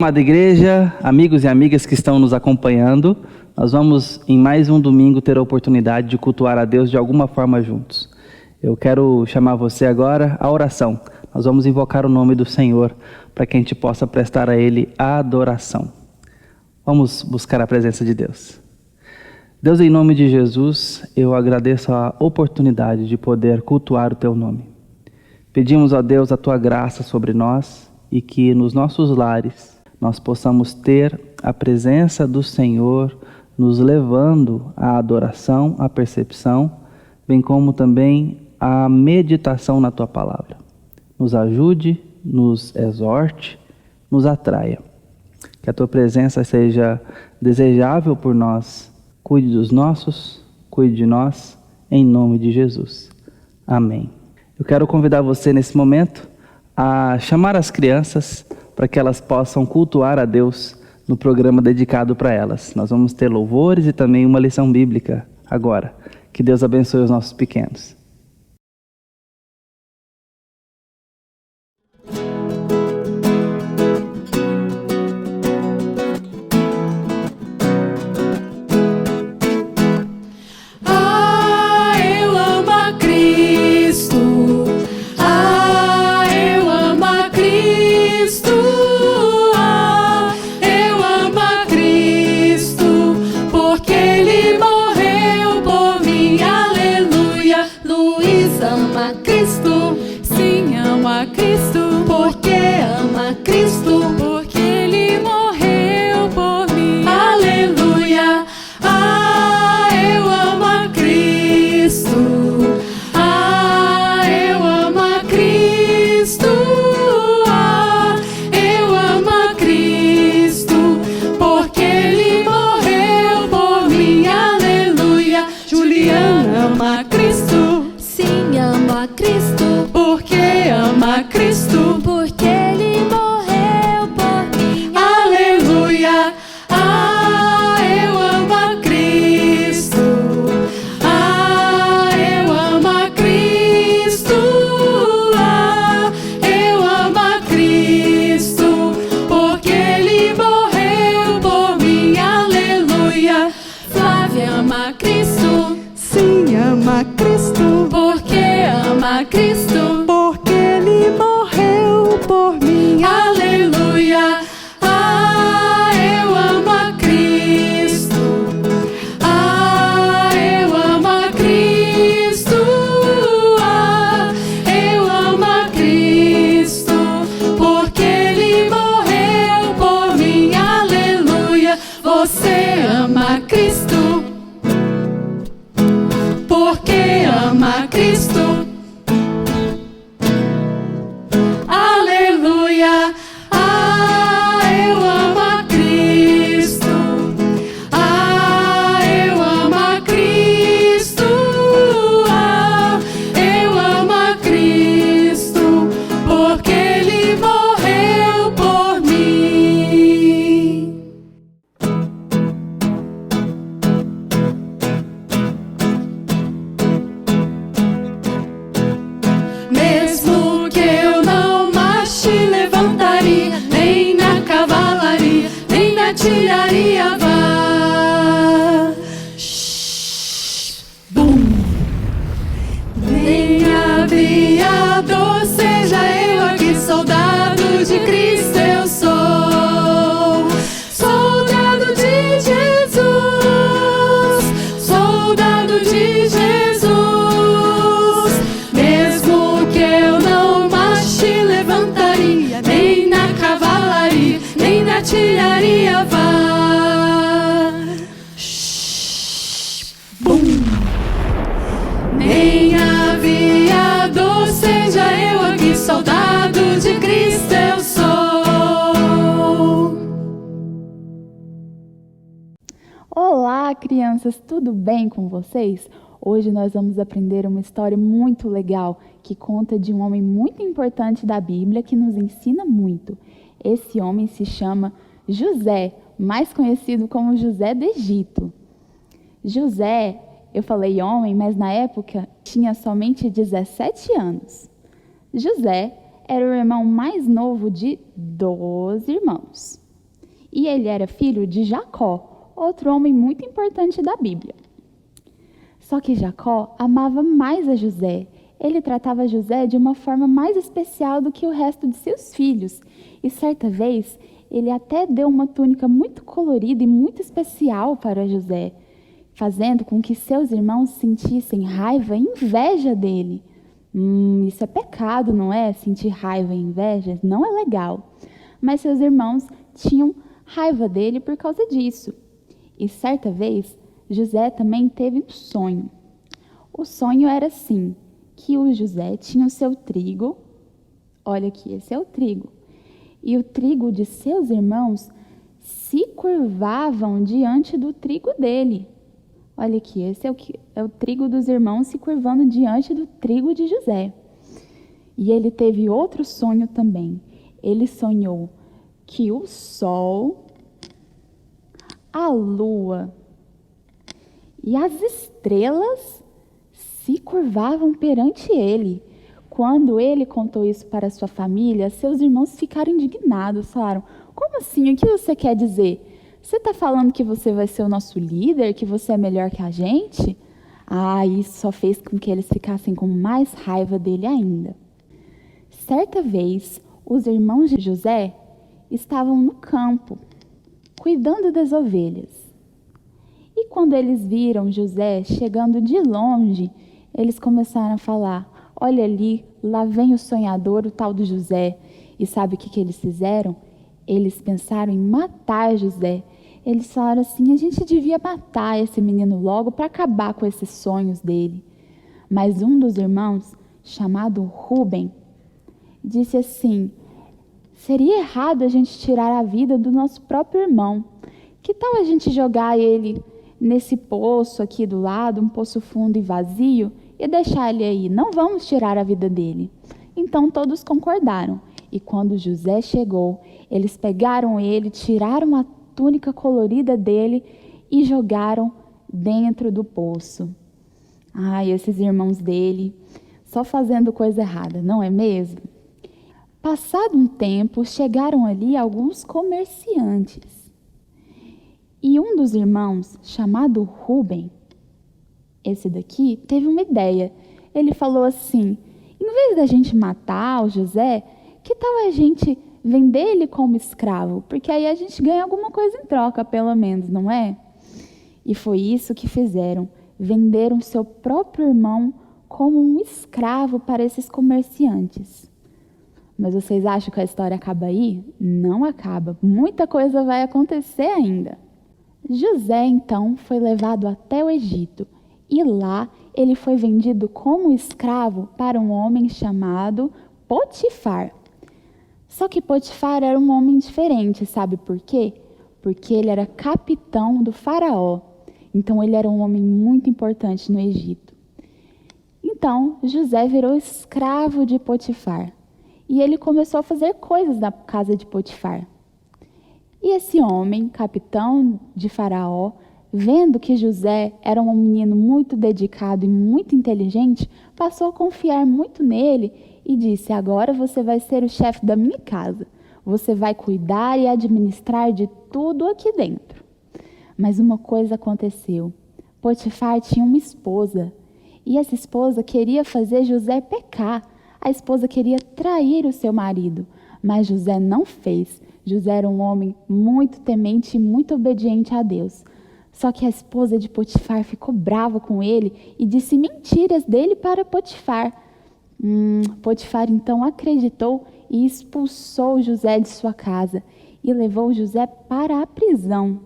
amada igreja, amigos e amigas que estão nos acompanhando, nós vamos em mais um domingo ter a oportunidade de cultuar a Deus de alguma forma juntos. Eu quero chamar você agora à oração. Nós vamos invocar o nome do Senhor para que a gente possa prestar a Ele a adoração. Vamos buscar a presença de Deus. Deus, em nome de Jesus, eu agradeço a oportunidade de poder cultuar o Teu nome. Pedimos a Deus a Tua graça sobre nós e que nos nossos lares nós possamos ter a presença do Senhor nos levando à adoração, à percepção, bem como também à meditação na Tua palavra. Nos ajude, nos exorte, nos atraia. Que a Tua presença seja desejável por nós. Cuide dos nossos, cuide de nós, em nome de Jesus. Amém. Eu quero convidar você nesse momento a chamar as crianças para que elas possam cultuar a Deus no programa dedicado para elas. Nós vamos ter louvores e também uma lição bíblica agora. Que Deus abençoe os nossos pequenos. Olá, crianças, tudo bem com vocês? Hoje nós vamos aprender uma história muito legal que conta de um homem muito importante da Bíblia que nos ensina muito. Esse homem se chama José, mais conhecido como José do Egito. José, eu falei homem, mas na época tinha somente 17 anos. José era o irmão mais novo de 12 irmãos. E ele era filho de Jacó, outro homem muito importante da Bíblia. Só que Jacó amava mais a José. Ele tratava José de uma forma mais especial do que o resto de seus filhos. E certa vez, ele até deu uma túnica muito colorida e muito especial para José, fazendo com que seus irmãos sentissem raiva e inveja dele. Isso é pecado, não é? Sentir raiva e inveja não é legal. Mas seus irmãos tinham raiva dele por causa disso. E certa vez, José também teve um sonho. O sonho era assim, que o José tinha o seu trigo, olha aqui, esse é o trigo, e o trigo de seus irmãos se curvavam diante do trigo dele. Olha aqui, esse é o trigo dos irmãos se curvando diante do trigo de José. E ele teve outro sonho também. Ele sonhou que o sol, a lua e as estrelas se curvavam perante ele. Quando ele contou isso para sua família, seus irmãos ficaram indignados, falaram: como assim? O que você quer dizer? Você está falando que você vai ser o nosso líder, que você é melhor que a gente? Isso só fez com que eles ficassem com mais raiva dele ainda. Certa vez, os irmãos de José estavam no campo, cuidando das ovelhas. E quando eles viram José chegando de longe, eles começaram a falar: olha ali, lá vem o sonhador, o tal do José. E sabe o que eles fizeram? Eles pensaram em matar José. Eles falaram assim: a gente devia matar esse menino logo para acabar com esses sonhos dele. Mas um dos irmãos, chamado Rubem, disse assim: seria errado a gente tirar a vida do nosso próprio irmão. Que tal a gente jogar ele nesse poço aqui do lado, um poço fundo e vazio, e deixar ele aí? Não vamos tirar a vida dele. Então todos concordaram. E quando José chegou, eles pegaram ele, tiraram a túnica colorida dele e jogaram dentro do poço. Esses irmãos dele, só fazendo coisa errada, não é mesmo? Passado um tempo, chegaram ali alguns comerciantes. E um dos irmãos, chamado Rubem, esse daqui, teve uma ideia. Ele falou assim: em vez da gente matar o José, que tal a gente vender ele como escravo? Porque aí a gente ganha alguma coisa em troca, pelo menos, não é? E foi isso que fizeram. Venderam seu próprio irmão como um escravo para esses comerciantes. Mas vocês acham que a história acaba aí? Não acaba. Muita coisa vai acontecer ainda. José, então, foi levado até o Egito. E lá ele foi vendido como escravo para um homem chamado Potifar. Só que Potifar era um homem diferente, sabe por quê? Porque ele era capitão do faraó. Então ele era um homem muito importante no Egito. Então José virou escravo de Potifar. E ele começou a fazer coisas na casa de Potifar. E esse homem, capitão de faraó, vendo que José era um menino muito dedicado e muito inteligente, passou a confiar muito nele e disse: agora você vai ser o chefe da minha casa. Você vai cuidar e administrar de tudo aqui dentro. Mas uma coisa aconteceu. Potifar tinha uma esposa. E essa esposa queria fazer José pecar. A esposa queria trair o seu marido. Mas José não fez. José era um homem muito temente e muito obediente a Deus. Só que a esposa de Potifar ficou brava com ele e disse mentiras dele para Potifar. Potifar então acreditou e expulsou José de sua casa e levou José para a prisão.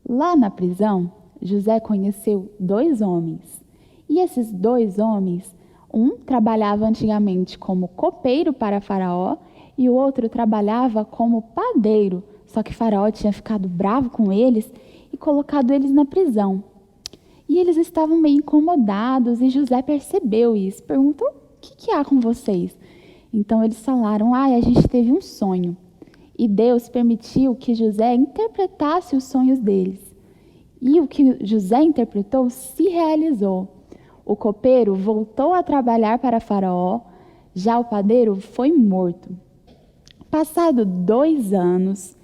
Lá na prisão, José conheceu 2 homens. E esses 2 homens, um trabalhava antigamente como copeiro para Faraó e o outro trabalhava como padeiro. Só que Faraó tinha ficado bravo com eles e colocado eles na prisão. E eles estavam meio incomodados e José percebeu isso. Perguntou: o que há com vocês? Então eles falaram: a gente teve um sonho. E Deus permitiu que José interpretasse os sonhos deles. E o que José interpretou se realizou. O copeiro voltou a trabalhar para Faraó, já o padeiro foi morto. Passado 2 anos,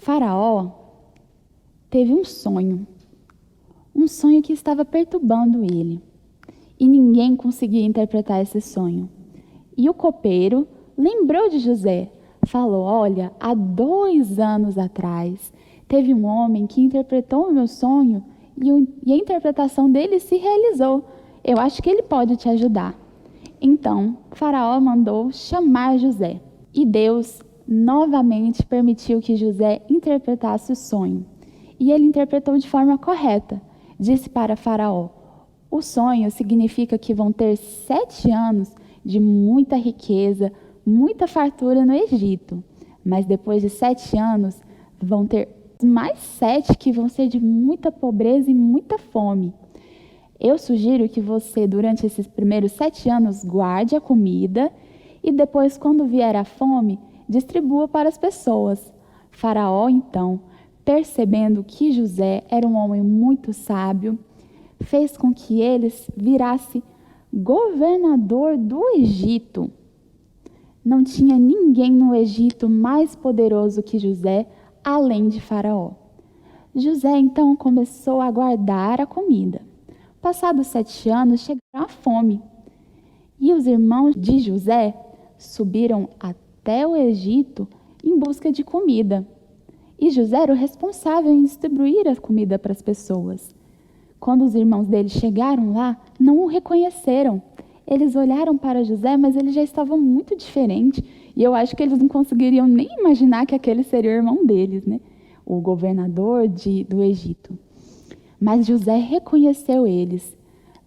Faraó teve um sonho que estava perturbando ele, e ninguém conseguia interpretar esse sonho. E o copeiro lembrou de José, falou: olha, há 2 anos atrás teve um homem que interpretou o meu sonho e a interpretação dele se realizou. Eu acho que ele pode te ajudar. Então, Faraó mandou chamar José, e Deus novamente permitiu que José interpretasse o sonho. E ele interpretou de forma correta. Disse para Faraó: o sonho significa que vão ter 7 anos de muita riqueza, muita fartura no Egito. Mas depois de 7 anos, vão ter mais 7 que vão ser de muita pobreza e muita fome. Eu sugiro que você, durante esses primeiros 7 anos, guarde a comida e depois, quando vier a fome, distribua para as pessoas. Faraó, então, percebendo que José era um homem muito sábio, fez com que ele virasse governador do Egito. Não tinha ninguém no Egito mais poderoso que José, além de Faraó. José, então, começou a guardar a comida. Passados 7 anos, chegaram a fome. E os irmãos de José subiram até o Egito em busca de comida. E José era o responsável em distribuir a comida para as pessoas. Quando os irmãos dele chegaram lá, não o reconheceram. Eles olharam para José, mas ele já estava muito diferente. E eu acho que eles não conseguiriam nem imaginar que aquele seria o irmão deles, né? O governador do Egito. Mas José reconheceu eles.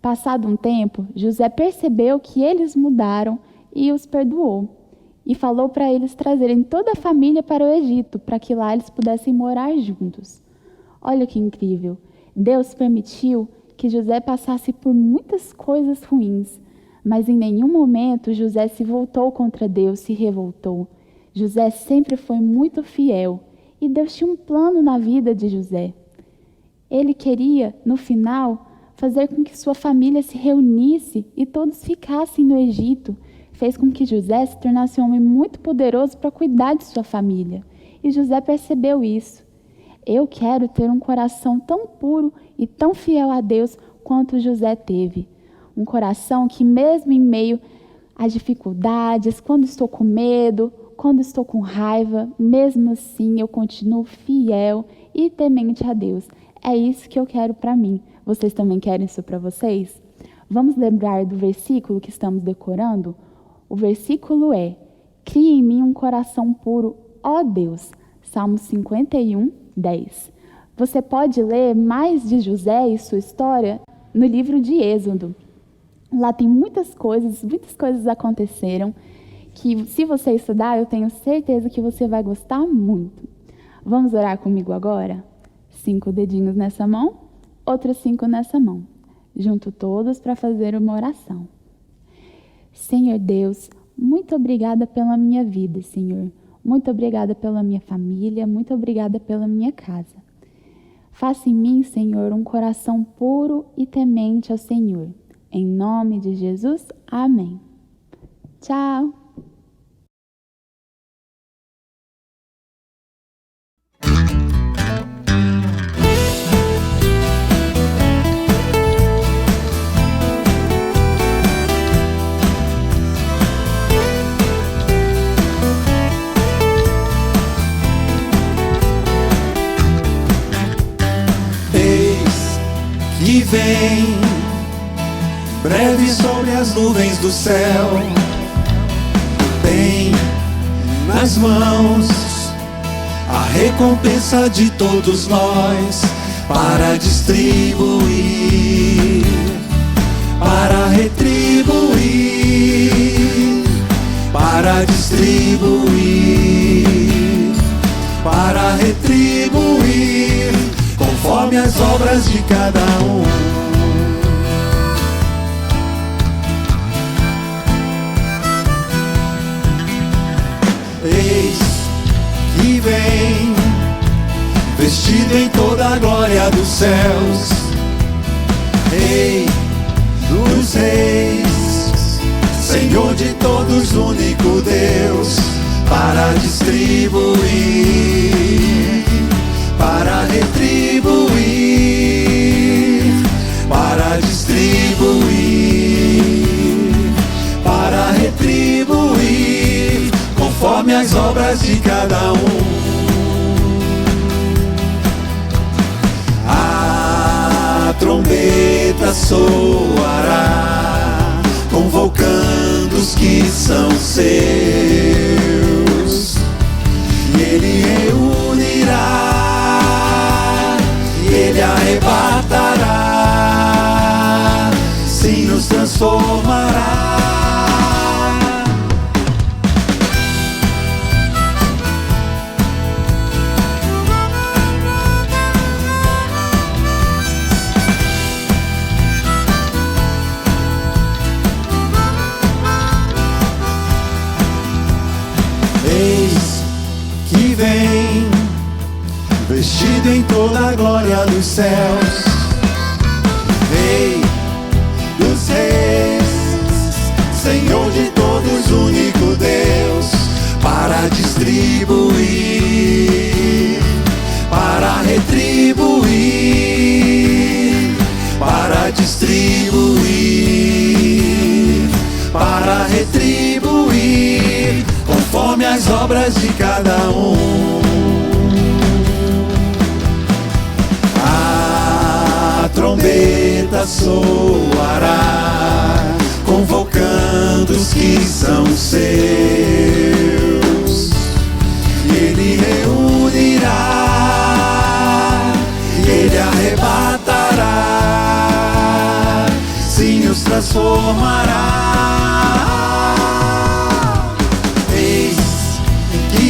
Passado um tempo, José percebeu que eles mudaram e os perdoou. E falou para eles trazerem toda a família para o Egito, para que lá eles pudessem morar juntos. Olha que incrível! Deus permitiu que José passasse por muitas coisas ruins, mas em nenhum momento José se voltou contra Deus, se revoltou. José sempre foi muito fiel e Deus tinha um plano na vida de José. Ele queria, no final, fazer com que sua família se reunisse e todos ficassem no Egito. Fez com que José se tornasse um homem muito poderoso para cuidar de sua família. E José percebeu isso. Eu quero ter um coração tão puro e tão fiel a Deus quanto José teve. Um coração que, mesmo em meio às dificuldades, quando estou com medo, quando estou com raiva, mesmo assim eu continuo fiel e temente a Deus. É isso que eu quero para mim. Vocês também querem isso para vocês? Vamos lembrar do versículo que estamos decorando? O versículo é: cria em mim um coração puro, ó Deus. Salmo 51, 10. Você pode ler mais de José e sua história no livro de Êxodo. Lá tem muitas coisas aconteceram que, se você estudar, eu tenho certeza que você vai gostar muito. Vamos orar comigo agora? 5 dedinhos nessa mão, outros 5 nessa mão. Junto todos para fazer uma oração. Senhor Deus, muito obrigada pela minha vida, Senhor. Muito obrigada pela minha família, muito obrigada pela minha casa. Faça em mim, Senhor, um coração puro e temente ao Senhor. Em nome de Jesus, amém. Tchau! Que vem breve sobre as nuvens do céu, tem nas mãos a recompensa de todos nós, para distribuir, para retribuir, para distribuir, para retribuir, conforme as obras de cada um. Eis que vem, vestido em toda a glória dos céus, Rei dos reis, Senhor de todos, único Deus, para distribuir, para retribuir, para distribuir, para retribuir, conforme as obras de cada um. A trombeta soará, convocando os que são seus, e Ele reunirá, e Ele arrebatará, sim, nos transformará. Eis que vem, vestido em toda a glória dos céus, Rei dos reis, Senhor de todos, único Deus, para distribuir, para retribuir, para distribuir, para retribuir, conforme as obras de cada um. A trombeta soará, convocando os que são seus, e Ele reunirá, e Ele arrebatará, sim, os transformará.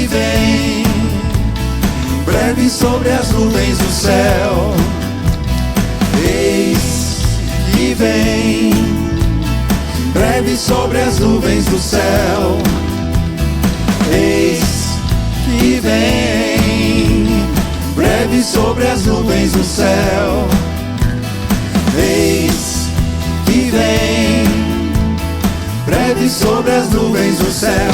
Vem, breve sobre as nuvens do céu. Eis que vem, breve sobre as nuvens do céu. Eis que vem, breve sobre as nuvens do céu. Eis que vem, breve sobre as nuvens do céu.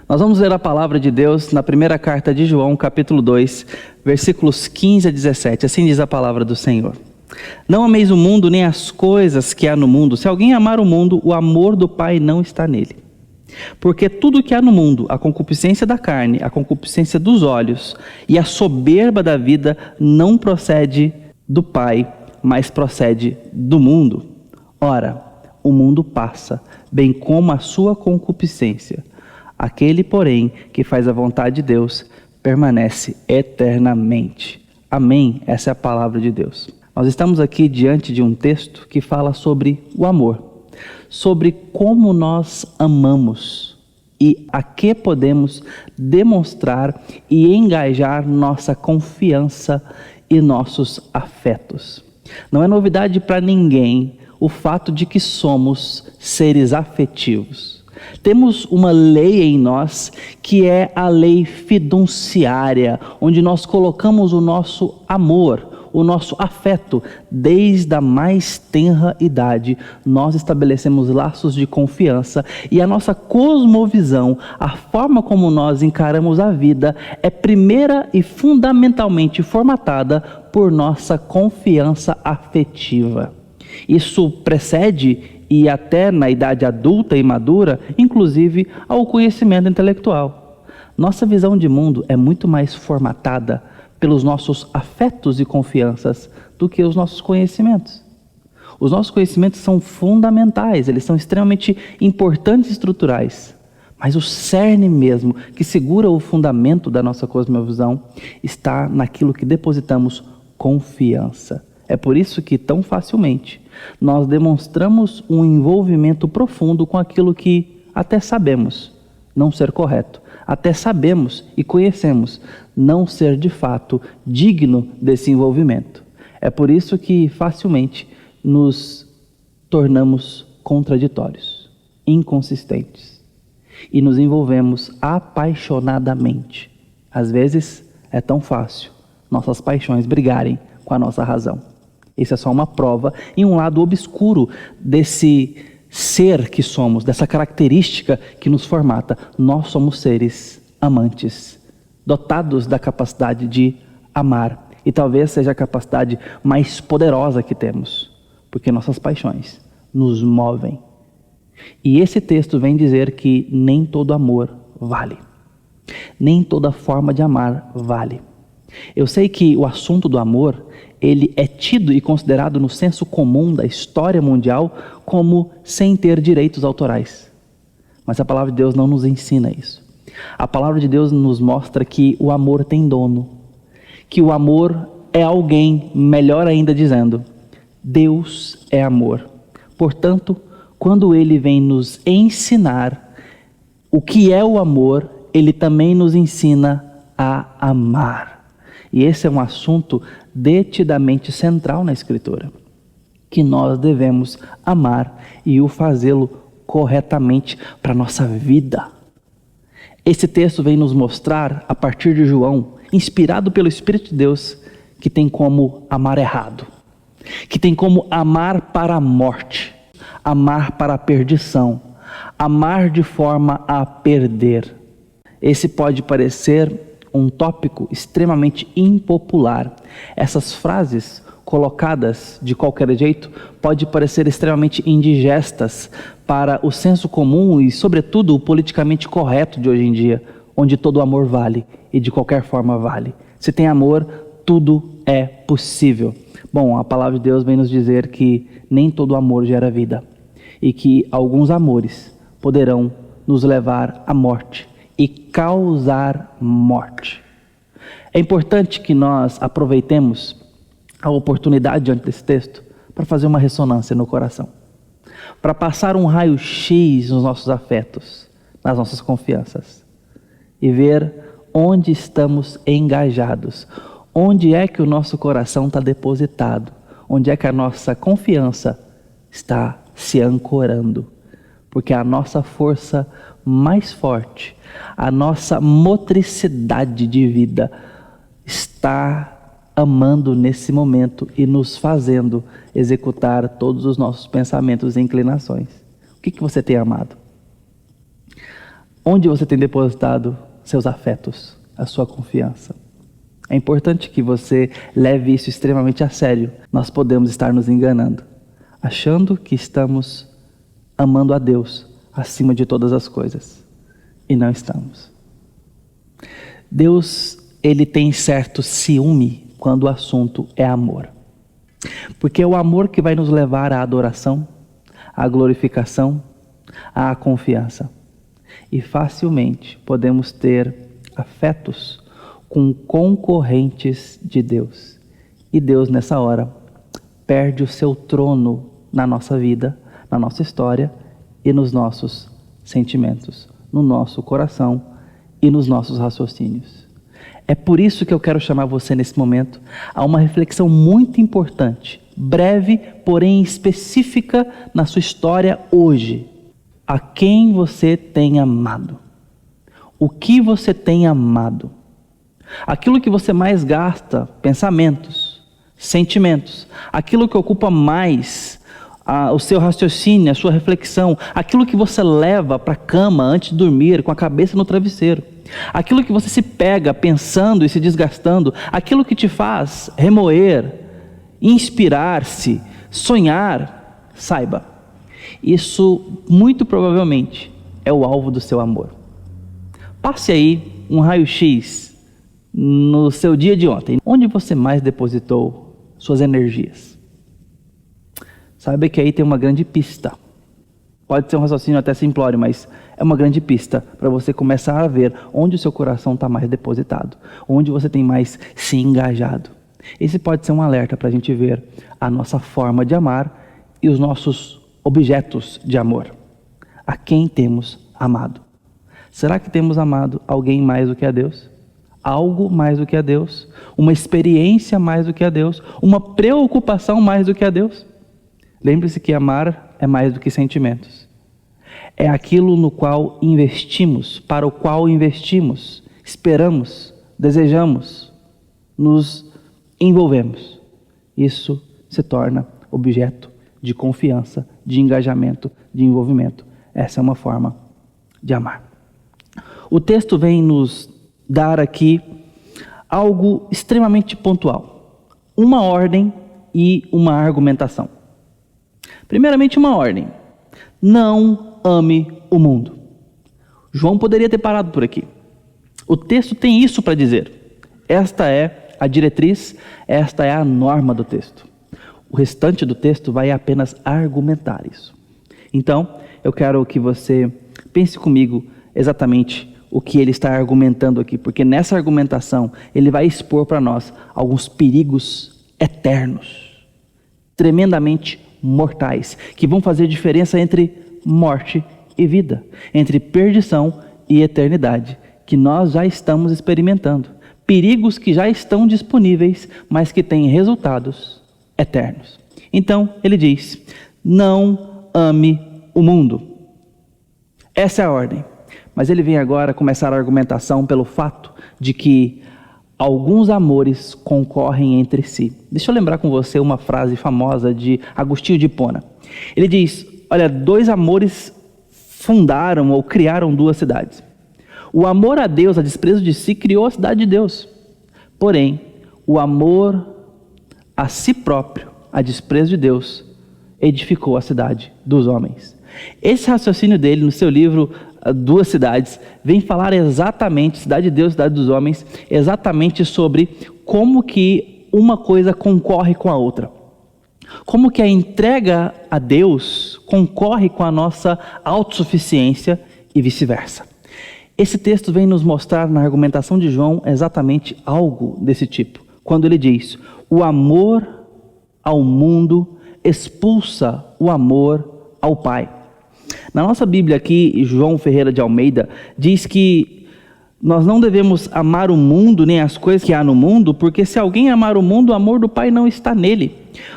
Nós vamos ler a palavra de Deus na primeira carta de João, capítulo 2, versículos 15 a 17. Assim diz a palavra do Senhor. Não ameis o mundo nem as coisas que há no mundo. Se alguém amar o mundo, o amor do Pai não está nele. Porque tudo que há no mundo, a concupiscência da carne, a concupiscência dos olhos e a soberba da vida, não procede do Pai, mas procede do mundo. Ora, o mundo passa, bem como a sua concupiscência. Aquele, porém, que faz a vontade de Deus, permanece eternamente. Amém? Essa é a palavra de Deus. Nós estamos aqui diante de um texto que fala sobre o amor, sobre como nós amamos e a que podemos demonstrar e engajar nossa confiança e nossos afetos. Não é novidade para ninguém o fato de que somos seres afetivos. Temos uma lei em nós que é a lei fiduciária, onde nós colocamos o nosso amor, o nosso afeto. Desde a mais tenra idade, nós estabelecemos laços de confiança e a nossa cosmovisão, a forma como nós encaramos a vida, é primeira e fundamentalmente formatada por nossa confiança afetiva. Isso precede e até na idade adulta e madura, inclusive ao conhecimento intelectual. Nossa visão de mundo é muito mais formatada pelos nossos afetos e confianças do que os nossos conhecimentos. Os nossos conhecimentos são fundamentais, eles são extremamente importantes e estruturais. Mas o cerne mesmo, que segura o fundamento da nossa cosmovisão, está naquilo que depositamos confiança. É por isso que tão facilmente nós demonstramos um envolvimento profundo com aquilo que até sabemos não ser correto, até sabemos e conhecemos não ser de fato digno desse envolvimento. É por isso que facilmente nos tornamos contraditórios, inconsistentes e nos envolvemos apaixonadamente. Às vezes é tão fácil nossas paixões brigarem com a nossa razão. Isso é só uma prova e um lado obscuro desse ser que somos, dessa característica que nos formata. Nós somos seres amantes, dotados da capacidade de amar. E talvez seja a capacidade mais poderosa que temos, porque nossas paixões nos movem. E esse texto vem dizer que nem todo amor vale. Nem toda forma de amar vale. Eu sei que o assunto do amor, ele é tido e considerado no senso comum da história mundial como sem ter direitos autorais. Mas a palavra de Deus não nos ensina isso. A palavra de Deus nos mostra que o amor tem dono, que o amor é alguém, melhor ainda dizendo, Deus é amor. Portanto, quando Ele vem nos ensinar o que é o amor, Ele também nos ensina a amar. E esse é um assunto detidamente central na Escritura, que nós devemos amar e o fazê-lo corretamente para a nossa vida. Esse texto vem nos mostrar, a partir de João, inspirado pelo Espírito de Deus, que tem como amar errado, que tem como amar para a morte, amar para a perdição, amar de forma a perder. Esse pode parecer um tópico extremamente impopular. Essas frases colocadas de qualquer jeito pode parecer extremamente indigestas para o senso comum e, sobretudo, o politicamente correto de hoje em dia, onde todo amor vale e de qualquer forma vale. Se tem amor, tudo é possível. Bom, a palavra de Deus vem nos dizer que nem todo amor gera vida e que alguns amores poderão nos levar à morte e causar morte. É importante que nós aproveitemos a oportunidade diante desse texto para fazer uma ressonância no coração, para passar um raio-x nos nossos afetos, nas nossas confianças e ver onde estamos engajados, onde é que o nosso coração está depositado, onde é que a nossa confiança está se ancorando, porque a nossa força mais forte, a nossa motricidade de vida está amando nesse momento e nos fazendo executar todos os nossos pensamentos e inclinações. O que você tem amado? Onde você tem depositado seus afetos, a sua confiança? É importante que você leve isso extremamente a sério. Nós podemos estar nos enganando, achando que estamos amando a Deus acima de todas as coisas, e não estamos. Deus, Ele tem certo ciúme quando o assunto é amor, porque é o amor que vai nos levar à adoração, à glorificação, à confiança, e facilmente podemos ter afetos com concorrentes de Deus, e Deus nessa hora perde o seu trono na nossa vida, na nossa história e nos nossos sentimentos, no nosso coração e nos nossos raciocínios. É por isso que eu quero chamar você nesse momento a uma reflexão muito importante, breve, porém específica na sua história hoje. A quem você tem amado? O que você tem amado? Aquilo que você mais gasta, pensamentos, sentimentos, aquilo que ocupa mais o seu raciocínio, a sua reflexão, aquilo que você leva para a cama antes de dormir, com a cabeça no travesseiro, aquilo que você se pega pensando e se desgastando, aquilo que te faz remoer, inspirar-se, sonhar, saiba, isso muito provavelmente é o alvo do seu amor. Passe aí um raio-x no seu dia de ontem. Onde você mais depositou suas energias? Saiba que aí tem uma grande pista. Pode ser um raciocínio até simplório, mas é uma grande pista para você começar a ver onde o seu coração está mais depositado, onde você tem mais se engajado. Esse pode ser um alerta para a gente ver a nossa forma de amar e os nossos objetos de amor. A quem temos amado? Será que temos amado alguém mais do que a Deus? Algo mais do que a Deus? Uma experiência mais do que a Deus? Uma preocupação mais do que a Deus? Lembre-se que amar é mais do que sentimentos. É aquilo no qual investimos, para o qual investimos, esperamos, desejamos, nos envolvemos. Isso se torna objeto de confiança, de engajamento, de envolvimento. Essa é uma forma de amar. O texto vem nos dar aqui algo extremamente pontual. Uma ordem e uma argumentação. Primeiramente, uma ordem. Não ame o mundo. João poderia ter parado por aqui. O texto tem isso para dizer. Esta é a diretriz, esta é a norma do texto. O restante do texto vai apenas argumentar isso. Então, eu quero que você pense comigo exatamente o que ele está argumentando aqui, porque nessa argumentação ele vai expor para nós alguns perigos eternos, tremendamente mortais, que vão fazer diferença entre morte e vida, entre perdição e eternidade, que nós já estamos experimentando. Perigos que já estão disponíveis, mas que têm resultados eternos. Então, ele diz: não ame o mundo. Essa é a ordem. Mas ele vem agora começar a argumentação pelo fato de que alguns amores concorrem entre si. Deixa eu lembrar com você uma frase famosa de Agostinho de Hipona. Ele diz: olha, dois amores fundaram ou criaram duas cidades. O amor a Deus, a desprezo de si, criou a cidade de Deus. Porém, o amor a si próprio, a desprezo de Deus, edificou a cidade dos homens. Esse raciocínio dele, no seu livro Duas Cidades, vem falar exatamente, cidade de Deus, cidade dos homens, exatamente sobre como que uma coisa concorre com a outra. Como que a entrega a Deus concorre com a nossa autossuficiência e vice-versa. Esse texto vem nos mostrar na argumentação de João exatamente algo desse tipo. Quando ele diz: o amor ao mundo expulsa o amor ao Pai. Na nossa Bíblia aqui, João Ferreira de Almeida diz que nós não devemos amar o mundo nem as coisas que há no mundo, porque se alguém amar o mundo, o amor do Pai não está nele.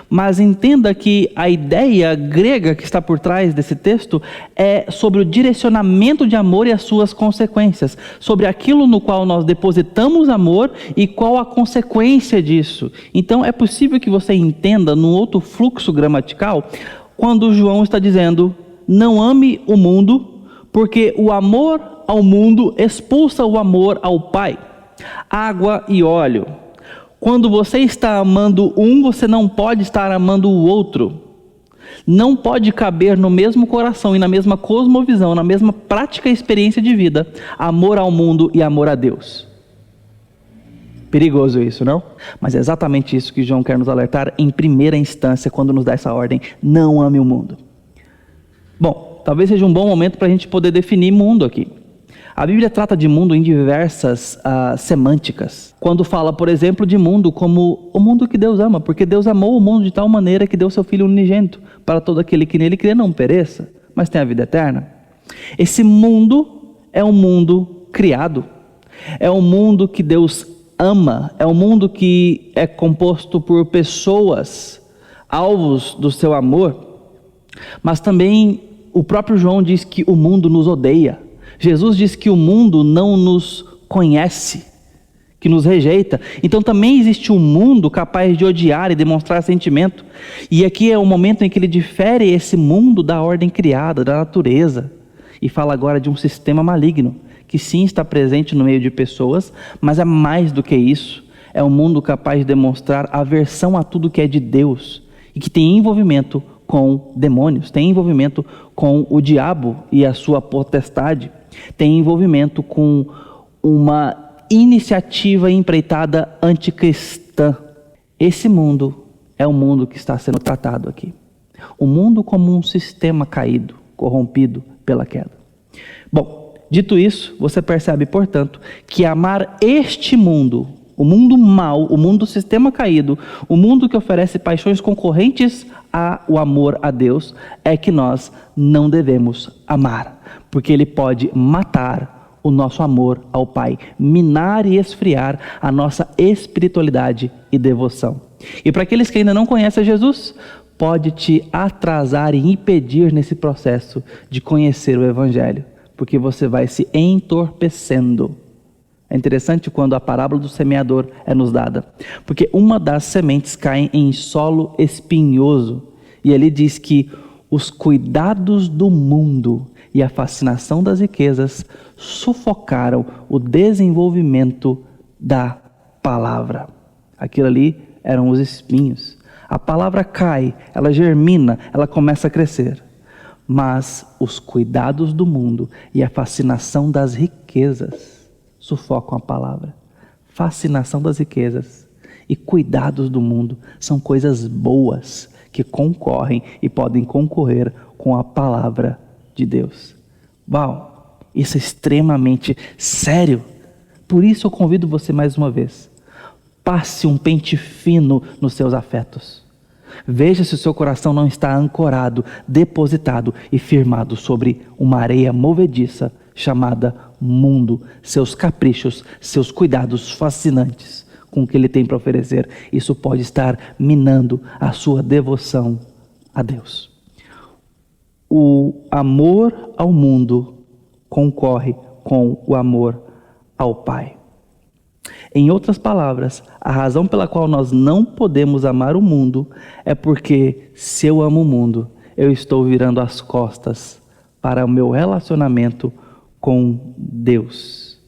Mas entenda que a ideia grega que está por trás desse texto é sobre o direcionamento de amor e as suas consequências, sobre aquilo no qual nós depositamos amor e qual a consequência disso. Então é possível que você entenda num outro fluxo gramatical, quando João está dizendo: não ame o mundo, porque o amor ao mundo expulsa o amor ao Pai. Água e óleo. Quando você está amando um, você não pode estar amando o outro. Não pode caber no mesmo coração e na mesma cosmovisão, na mesma prática e experiência de vida, amor ao mundo e amor a Deus. Perigoso isso, não? Mas é exatamente isso que João quer nos alertar em primeira instância, quando nos dá essa ordem: não ame o mundo. Bom, talvez seja um bom momento para a gente poder definir mundo aqui. A Bíblia trata de mundo em diversas semânticas. Quando fala, por exemplo, de mundo como o mundo que Deus ama, porque Deus amou o mundo de tal maneira que deu seu Filho unigênito, para todo aquele que nele crê não pereça, mas tenha a vida eterna. Esse mundo é um mundo criado, é um mundo que Deus ama, é um mundo que é composto por pessoas, alvos do seu amor, mas também o próprio João diz que o mundo nos odeia. Jesus diz que o mundo não nos conhece, que nos rejeita. Então também existe um mundo capaz de odiar e demonstrar sentimento. E aqui é o momento em que ele difere esse mundo da ordem criada, da natureza. E fala agora de um sistema maligno, que sim está presente no meio de pessoas, mas é mais do que isso. É um mundo capaz de demonstrar aversão a tudo que é de Deus e que tem envolvimento com demônios, tem envolvimento com o diabo e a sua potestade, tem envolvimento com uma iniciativa empreitada anticristã. Esse mundo é o mundo que está sendo tratado aqui. O mundo como um sistema caído, corrompido pela queda. Bom, dito isso, você percebe, portanto, que amar este mundo, o mundo mau, o mundo do sistema caído, o mundo que oferece paixões concorrentes ao amor a Deus, é que nós não devemos amar, porque ele pode matar o nosso amor ao Pai, minar e esfriar a nossa espiritualidade e devoção. E para aqueles que ainda não conhecem Jesus, pode te atrasar e impedir nesse processo de conhecer o Evangelho, porque você vai se entorpecendo É interessante quando a parábola do semeador é nos dada, porque uma das sementes cai em solo espinhoso, e ele diz que os cuidados do mundo e a fascinação das riquezas sufocaram o desenvolvimento da palavra. Aquilo ali eram os espinhos. A palavra cai, ela germina, ela começa a crescer. Mas os cuidados do mundo e a fascinação das riquezas sufocam a palavra. Fascinação das riquezas e cuidados do mundo são coisas boas que concorrem e podem concorrer com a palavra de Deus. Uau, isso é extremamente sério. Por isso eu convido você mais uma vez. Passe um pente fino nos seus afetos. Veja se o seu coração não está ancorado, depositado e firmado sobre uma areia movediça chamada mundo, seus caprichos, seus cuidados fascinantes com o que ele tem para oferecer. Isso pode estar minando a sua devoção a Deus. O amor ao mundo concorre com o amor ao Pai. Em outras palavras, a razão pela qual nós não podemos amar o mundo é porque, se eu amo o mundo, eu estou virando as costas para o meu relacionamento com Deus.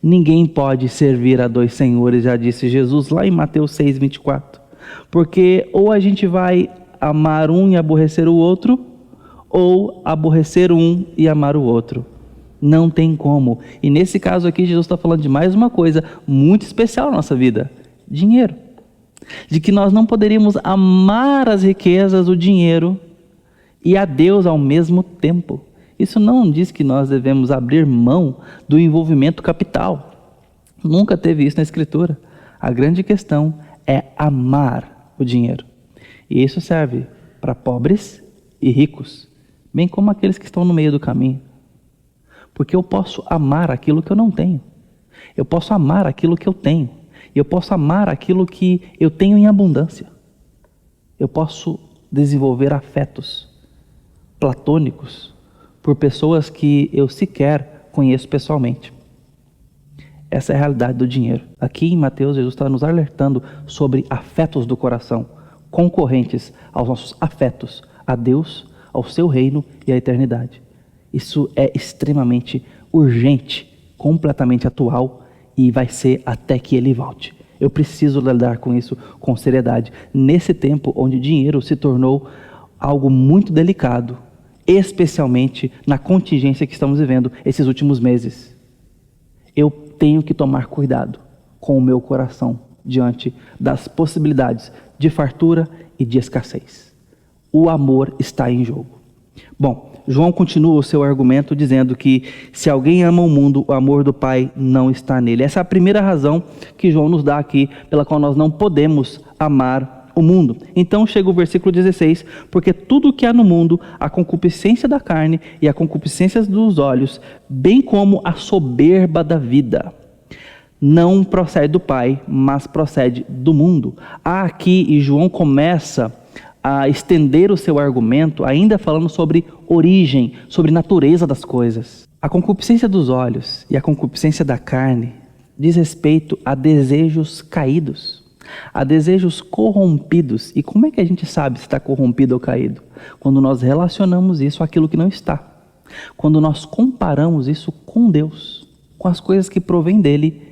Ninguém pode servir a dois senhores, já disse Jesus lá em Mateus 6:24. Porque ou a gente vai amar um e aborrecer o outro, ou aborrecer um e amar o outro. Não tem como. E nesse caso aqui, Jesus está falando de mais uma coisa muito especial na nossa vida: dinheiro. De que nós não poderíamos amar as riquezas, o dinheiro e a Deus ao mesmo tempo. Isso não diz que nós devemos abrir mão do envolvimento capital. Nunca teve isso na Escritura. A grande questão é amar o dinheiro. E isso serve para pobres e ricos, bem como aqueles que estão no meio do caminho. Porque eu posso amar aquilo que eu não tenho. Eu posso amar aquilo que eu tenho. Eu posso amar aquilo que eu tenho em abundância. Eu posso desenvolver afetos platônicos por pessoas que eu sequer conheço pessoalmente. Essa é a realidade do dinheiro. Aqui em Mateus, Jesus está nos alertando sobre afetos do coração, concorrentes aos nossos afetos, a Deus, ao seu reino e à eternidade. Isso é extremamente urgente, completamente atual e vai ser até que ele volte. Eu preciso lidar com isso com seriedade. Nesse tempo onde o dinheiro se tornou algo muito delicado, especialmente na contingência que estamos vivendo esses últimos meses. Eu tenho que tomar cuidado com o meu coração diante das possibilidades de fartura e de escassez. O amor está em jogo. Bom, João continua o seu argumento dizendo que se alguém ama o mundo, o amor do Pai não está nele. Essa é a primeira razão que João nos dá aqui, pela qual nós não podemos amar o mundo. Então chega o versículo 16, porque tudo o que há no mundo, a concupiscência da carne e a concupiscência dos olhos, bem como a soberba da vida, não procede do Pai, mas procede do mundo. Há aqui, e João começa a estender o seu argumento, ainda falando sobre origem, sobre natureza das coisas. A concupiscência dos olhos e a concupiscência da carne diz respeito a desejos caídos, a desejos corrompidos. E como é que a gente sabe se está corrompido ou caído? Quando nós relacionamos isso àquilo que não está. Quando nós comparamos isso com Deus, com as coisas que provêm dele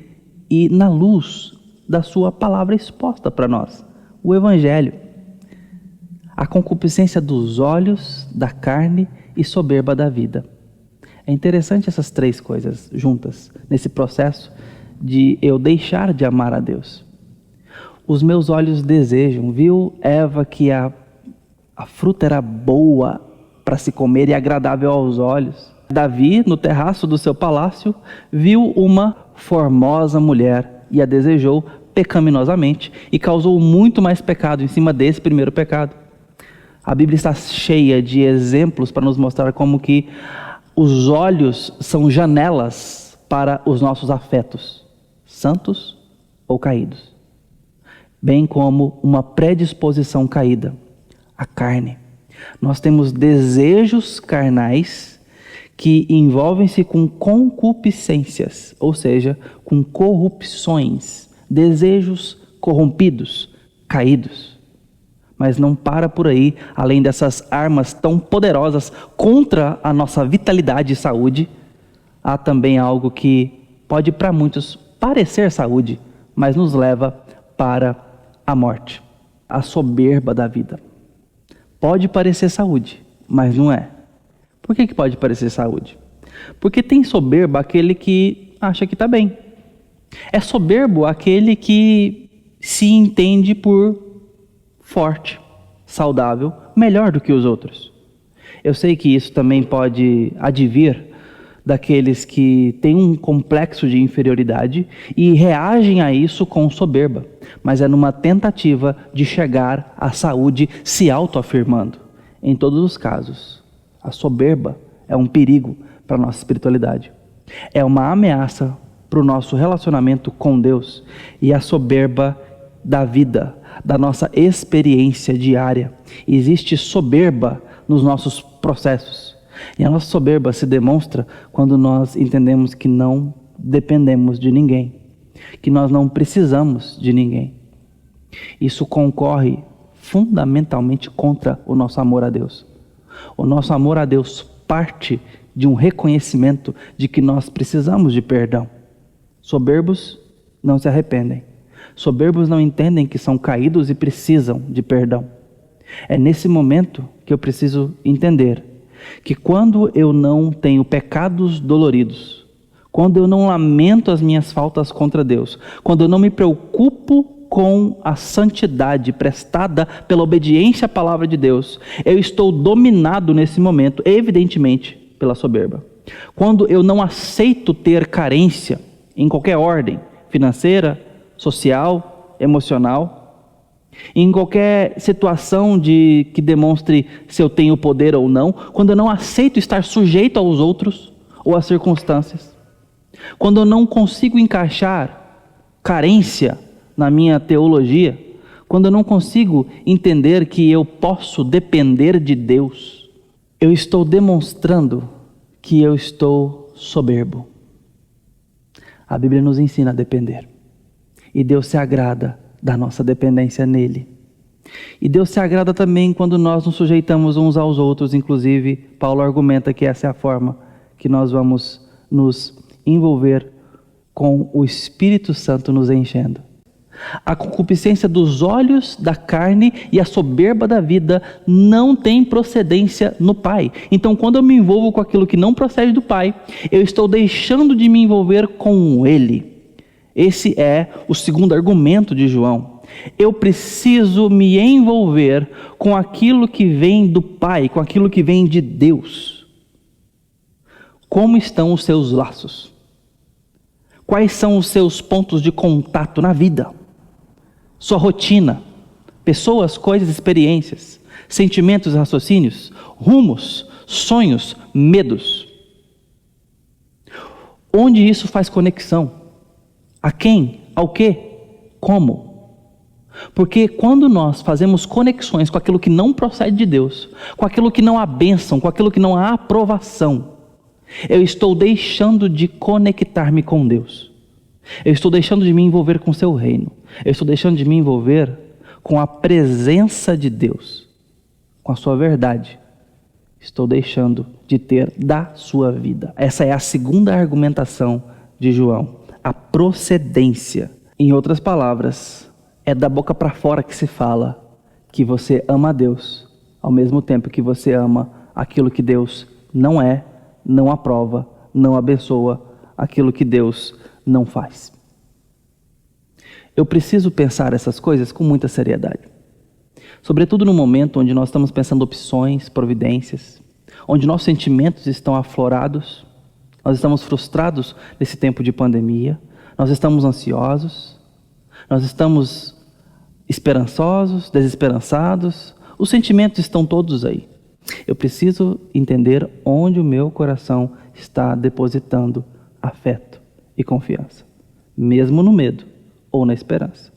e na luz da sua palavra exposta para nós, o Evangelho. A concupiscência dos olhos, da carne e soberba da vida. É interessante essas três coisas juntas, nesse processo de eu deixar de amar a Deus. Os meus olhos desejam, viu Eva que a fruta era boa para se comer e agradável aos olhos. Davi, no terraço do seu palácio, viu uma formosa mulher e a desejou pecaminosamente e causou muito mais pecado em cima desse primeiro pecado. A Bíblia está cheia de exemplos para nos mostrar como que os olhos são janelas para os nossos afetos, santos ou caídos. Bem como uma predisposição caída, a carne. Nós temos desejos carnais que envolvem-se com concupiscências, ou seja, com corrupções, desejos corrompidos, caídos. Mas não para por aí. Além dessas armas tão poderosas contra a nossa vitalidade e saúde, há também algo que pode para muitos parecer saúde, mas nos leva para a morte. A soberba da vida. Pode parecer saúde, mas não é. Por que pode parecer saúde? Porque tem soberba aquele que acha que está bem. É soberbo aquele que se entende por forte, saudável, melhor do que os outros. Eu sei que isso também pode advir daqueles que têm um complexo de inferioridade e reagem a isso com soberba, mas é numa tentativa de chegar à saúde se autoafirmando. Em todos os casos, a soberba é um perigo para a nossa espiritualidade. É uma ameaça para o nosso relacionamento com Deus e a soberba da vida, da nossa experiência diária. Existe soberba nos nossos processos. E a nossa soberba se demonstra quando nós entendemos que não dependemos de ninguém, que nós não precisamos de ninguém. Isso concorre fundamentalmente contra o nosso amor a Deus. O nosso amor a Deus parte de um reconhecimento de que nós precisamos de perdão. Soberbos não se arrependem. Soberbos não entendem que são caídos e precisam de perdão. É nesse momento que eu preciso entender que quando eu não tenho pecados doloridos, quando eu não lamento as minhas faltas contra Deus, quando eu não me preocupo com a santidade prestada pela obediência à palavra de Deus, eu estou dominado nesse momento, evidentemente, pela soberba. Quando eu não aceito ter carência em qualquer ordem, financeira, social, emocional, em qualquer situação que demonstre se eu tenho poder ou não, quando eu não aceito estar sujeito aos outros ou às circunstâncias, quando eu não consigo encaixar carência na minha teologia, quando eu não consigo entender que eu posso depender de Deus, eu estou demonstrando que eu estou soberbo. A Bíblia nos ensina a depender. E Deus se agrada da nossa dependência nele. E Deus se agrada também quando nós nos sujeitamos uns aos outros. Inclusive, Paulo argumenta que essa é a forma que nós vamos nos envolver com o Espírito Santo nos enchendo. A concupiscência dos olhos, da carne e a soberba da vida não tem procedência no Pai. Então, quando eu me envolvo com aquilo que não procede do Pai, eu estou deixando de me envolver com Ele. Esse é o segundo argumento de João. Eu preciso me envolver com aquilo que vem do Pai, com aquilo que vem de Deus. Como estão os seus laços? Quais são os seus pontos de contato na vida? Sua rotina, pessoas, coisas, experiências, sentimentos, raciocínios, rumos, sonhos, medos. Onde isso faz conexão? A quem? Ao quê? Como? Porque quando nós fazemos conexões com aquilo que não procede de Deus, com aquilo que não há bênção, com aquilo que não há aprovação, eu estou deixando de conectar-me com Deus. Eu estou deixando de me envolver com o seu reino. Eu estou deixando de me envolver com a presença de Deus, com a sua verdade. Estou deixando de ter da sua vida. Essa é a segunda argumentação de João. A procedência. Em outras palavras, é da boca para fora que se fala que você ama a Deus, ao mesmo tempo que você ama aquilo que Deus não é, não aprova, não abençoa, aquilo que Deus não faz. Eu preciso pensar essas coisas com muita seriedade. Sobretudo no momento onde nós estamos pensando opções, providências, onde nossos sentimentos estão aflorados. Nós estamos frustrados nesse tempo de pandemia, nós estamos ansiosos, nós estamos esperançosos, desesperançados, os sentimentos estão todos aí. Eu preciso entender onde o meu coração está depositando afeto e confiança, mesmo no medo ou na esperança.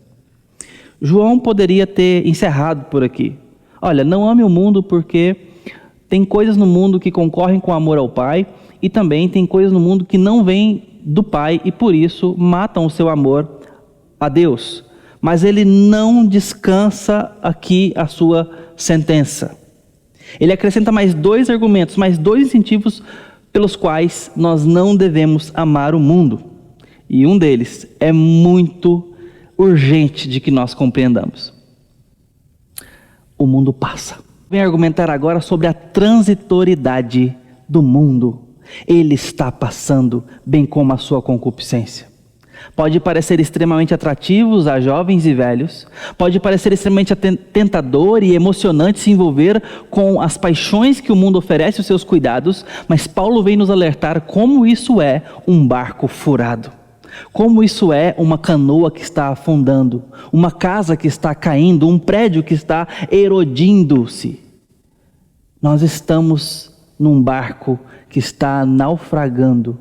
João poderia ter encerrado por aqui. Olha, não ame o mundo porque tem coisas no mundo que concorrem com o amor ao Pai e também tem coisas no mundo que não vêm do Pai e por isso matam o seu amor a Deus. Mas ele não descansa aqui a sua sentença. Ele acrescenta mais 2 argumentos, mais 2 incentivos pelos quais nós não devemos amar o mundo. E um deles é muito urgente de que nós compreendamos. O mundo passa. Vem argumentar agora sobre a transitoriedade do mundo. Ele está passando, bem como a sua concupiscência. Pode parecer extremamente atrativos a jovens e velhos, pode parecer extremamente tentador e emocionante se envolver com as paixões que o mundo oferece, os seus cuidados, mas Paulo vem nos alertar como isso é um barco furado, como isso é uma canoa que está afundando, uma casa que está caindo, um prédio que está erodindo-se. Nós estamos num barco que está naufragando,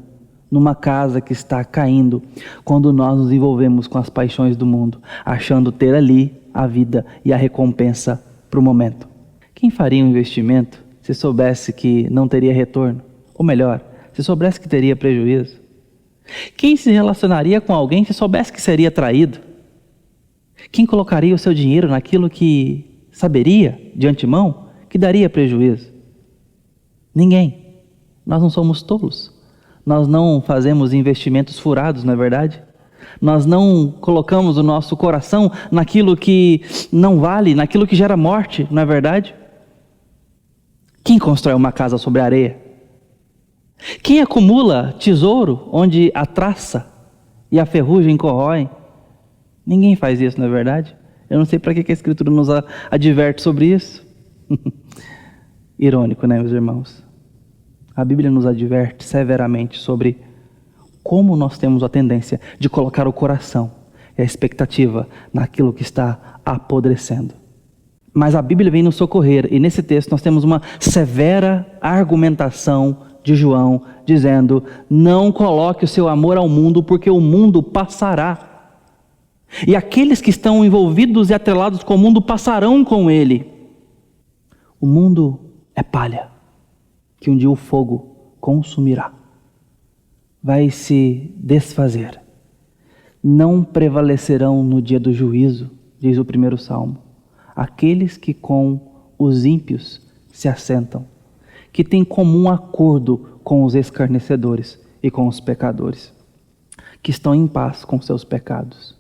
numa casa que está caindo, quando nós nos envolvemos com as paixões do mundo, achando ter ali a vida e a recompensa para o momento. Quem faria um investimento se soubesse que não teria retorno? Ou melhor, se soubesse que teria prejuízo? Quem se relacionaria com alguém se soubesse que seria traído? Quem colocaria o seu dinheiro naquilo que saberia de antemão que daria prejuízo? Ninguém. Nós não somos tolos. Nós não fazemos investimentos furados, não é verdade? Nós não colocamos o nosso coração naquilo que não vale, naquilo que gera morte, não é verdade? Quem constrói uma casa sobre areia? Quem acumula tesouro onde a traça e a ferrugem corroem? Ninguém faz isso, não é verdade? Eu não sei para que a Escritura nos adverte sobre isso. Irônico, né, meus irmãos? A Bíblia nos adverte severamente sobre como nós temos a tendência de colocar o coração e a expectativa naquilo que está apodrecendo. Mas a Bíblia vem nos socorrer, e nesse texto nós temos uma severa argumentação de João, dizendo: não coloque o seu amor ao mundo, porque o mundo passará. E aqueles que estão envolvidos e atrelados com o mundo passarão com ele. O mundo é palha que um dia o fogo consumirá. Vai se desfazer. Não prevalecerão no dia do juízo, diz o primeiro salmo, aqueles que com os ímpios se assentam, que têm comum acordo com os escarnecedores e com os pecadores, que estão em paz com seus pecados,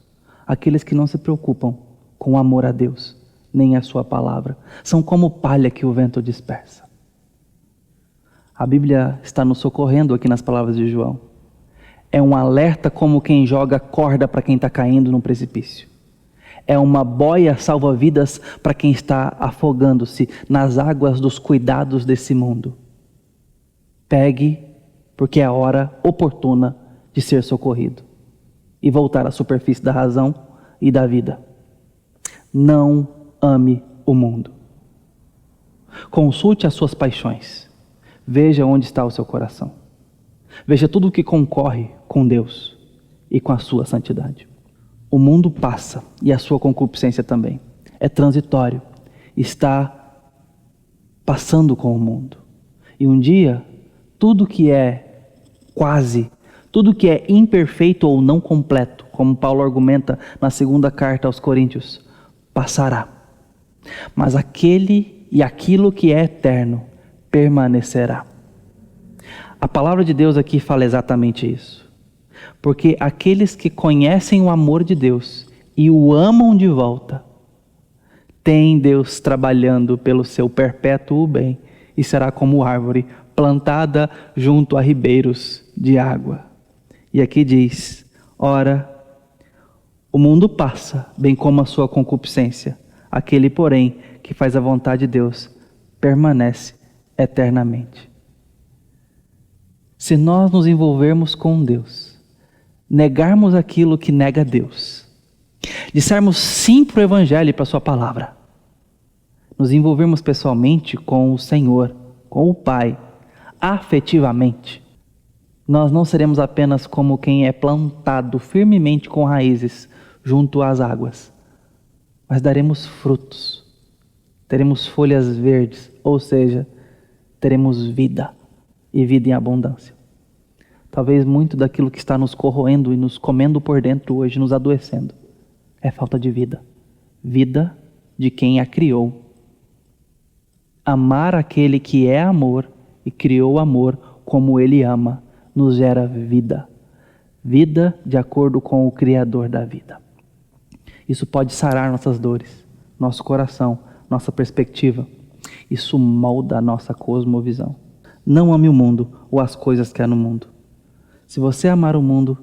aqueles que não se preocupam com o amor a Deus, nem a sua palavra, são como palha que o vento dispersa. A Bíblia está nos socorrendo aqui nas palavras de João. É um alerta como quem joga corda para quem está caindo num precipício. É uma boia salva-vidas para quem está afogando-se nas águas dos cuidados desse mundo. Pegue, porque é a hora oportuna de ser socorrido e voltar à superfície da razão e da vida. Não ame o mundo. Consulte as suas paixões. Veja onde está o seu coração. Veja tudo o que concorre com Deus e com a sua santidade. O mundo passa e a sua concupiscência também. É transitório. Está passando com o mundo. E um dia, tudo que é quase, tudo que é imperfeito ou não completo, como Paulo argumenta na segunda carta aos Coríntios, passará. Mas aquele e aquilo que é eterno permanecerá. A palavra de Deus aqui fala exatamente isso. Porque aqueles que conhecem o amor de Deus e o amam de volta, têm Deus trabalhando pelo seu perpétuo bem e será como árvore plantada junto a ribeiros de água. E aqui diz: ora, o mundo passa, bem como a sua concupiscência. Aquele, porém, que faz a vontade de Deus permanece eternamente. Se nós nos envolvermos com Deus, negarmos aquilo que nega Deus, dissermos sim para o Evangelho e para a sua palavra, nos envolvermos pessoalmente com o Senhor, com o Pai, afetivamente, nós não seremos apenas como quem é plantado firmemente com raízes junto às águas, mas daremos frutos, teremos folhas verdes, ou seja, teremos vida e vida em abundância. Talvez muito daquilo que está nos corroendo e nos comendo por dentro hoje, nos adoecendo, é falta de vida. Vida de quem a criou. Amar aquele que é amor e criou amor como ele ama, nos gera vida. Vida de acordo com o Criador da vida. Isso pode sarar nossas dores, nosso coração, nossa perspectiva. Isso molda a nossa cosmovisão. Não ame o mundo ou as coisas que há no mundo. Se você amar o mundo,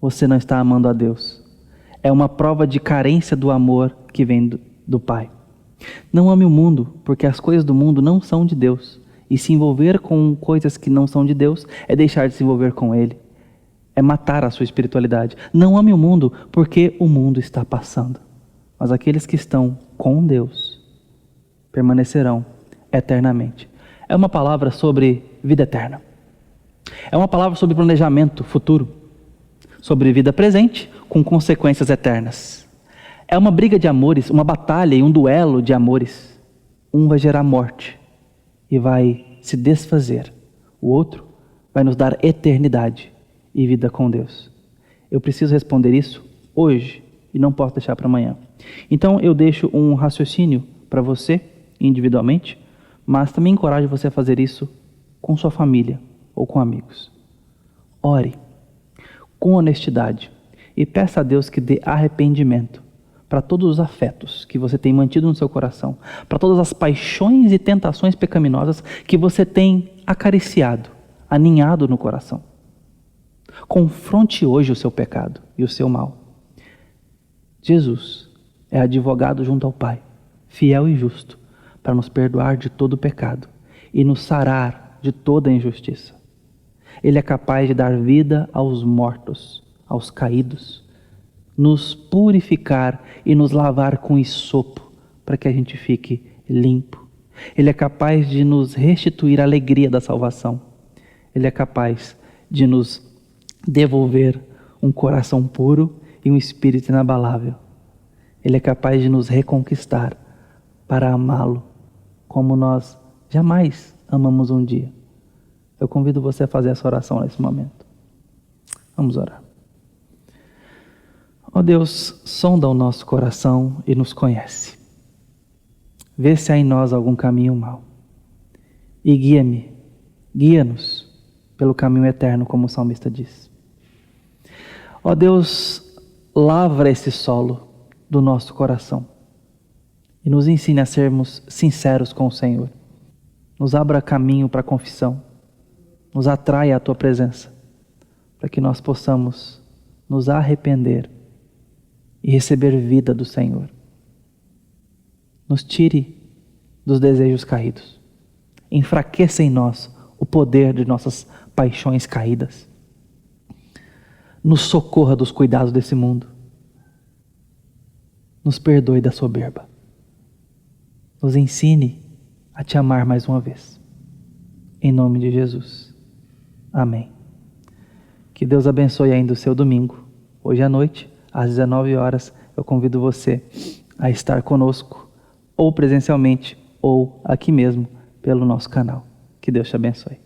você não está amando a Deus. É uma prova de carência do amor que vem do Pai. Não ame o mundo, porque as coisas do mundo não são de Deus. E se envolver com coisas que não são de Deus é deixar de se envolver com Ele. É matar a sua espiritualidade. Não ame o mundo, porque o mundo está passando. Mas aqueles que estão com Deus permanecerão eternamente. É uma palavra sobre vida eterna. É uma palavra sobre planejamento futuro. Sobre vida presente com consequências eternas. É uma briga de amores, uma batalha e um duelo de amores. Um vai gerar morte e vai se desfazer. O outro vai nos dar eternidade e vida com Deus. Eu preciso responder isso hoje e não posso deixar para amanhã. Então eu deixo um raciocínio para você individualmente, mas também encorajo você a fazer isso com sua família ou com amigos. Ore com honestidade e peça a Deus que dê arrependimento para todos os afetos que você tem mantido no seu coração, para todas as paixões e tentações pecaminosas que você tem acariciado, aninhado no coração. Confronte hoje o seu pecado e o seu mal. Jesus é advogado junto ao Pai, fiel e justo, para nos perdoar de todo pecado e nos sarar de toda injustiça. Ele é capaz de dar vida aos mortos, aos caídos, nos purificar e nos lavar com hisopo para que a gente fique limpo. Ele é capaz de nos restituir a alegria da salvação. Ele é capaz de nos devolver um coração puro e um espírito inabalável. Ele é capaz de nos reconquistar para amá-lo como nós jamais amamos um dia. Eu convido você a fazer essa oração nesse momento. Vamos orar. Ó Deus, sonda o nosso coração e nos conhece. Vê se há em nós algum caminho mau. E guia-nos pelo caminho eterno, como o salmista diz. Ó Deus, lavra esse solo do nosso coração e nos ensine a sermos sinceros com o Senhor. Nos abra caminho para a confissão, nos atraia à Tua presença, para que nós possamos nos arrepender e receber vida do Senhor. Nos tire dos desejos caídos. Enfraqueça em nós o poder de nossas paixões caídas. Nos socorra dos cuidados desse mundo. Nos perdoe da soberba. Nos ensine a Te amar mais uma vez. Em nome de Jesus. Amém. Que Deus abençoe ainda o seu domingo. Hoje à noite, às 19 horas, eu convido você a estar conosco, ou presencialmente, ou aqui mesmo, pelo nosso canal. Que Deus te abençoe.